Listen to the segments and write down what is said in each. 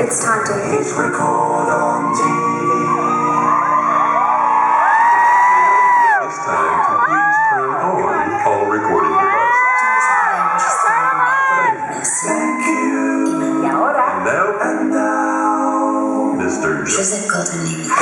It's time to HitRECord on TV. It's time to please turn on all recording devices. Thank you. And now, Mr. Joseph Gordon-Levitt.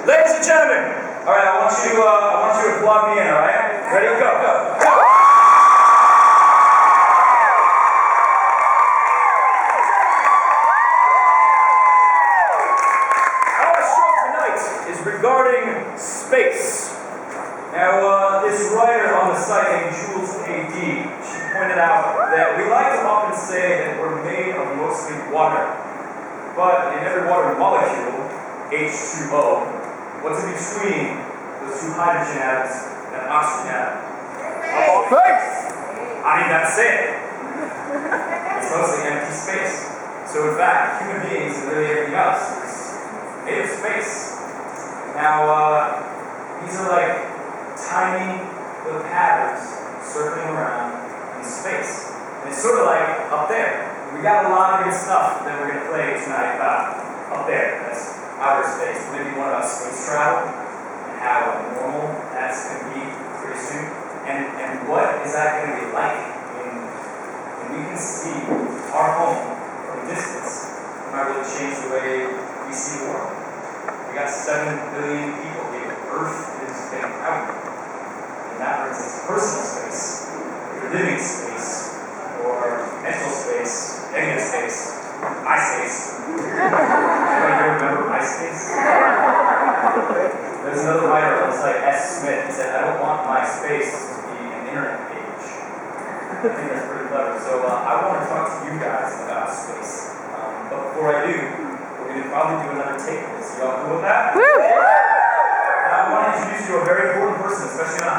Ladies and gentlemen, all right, I want you to applaud me in, all right? Ready? Go. Our show tonight is regarding space. Now, this writer on the site named Jules A.D., she pointed out that we like to often say that we're made of mostly water, but in every water molecule, H2O, what's in between those two hydrogen atoms and an oxygen atom? Space! I mean, that's it. It's mostly empty space. So in fact, human beings and really everything else is made of space. Now, these are like tiny little patterns circling around in space. And it's sort of like up there. We got a lot of good stuff that we're going to play tonight up there. That's outer space. Maybe one about space travel and how normal that's going to be pretty soon. And what is that going to be like when we can see our home from a distance? It might really change the way we see the world. We got 7 billion people here. Earth is getting crowded. And that brings us to personal space, your living space, or mental space, negative space, my space. Anybody here remember MySpace? There's another writer on the site, S. Smith. He said, I don't want my space to be an internet page. I think that's pretty clever. So I want to talk to you guys about space. But before I do, we're going to probably do another take of this. You all cool with that? Woo! And I want to introduce you to a very important person, especially on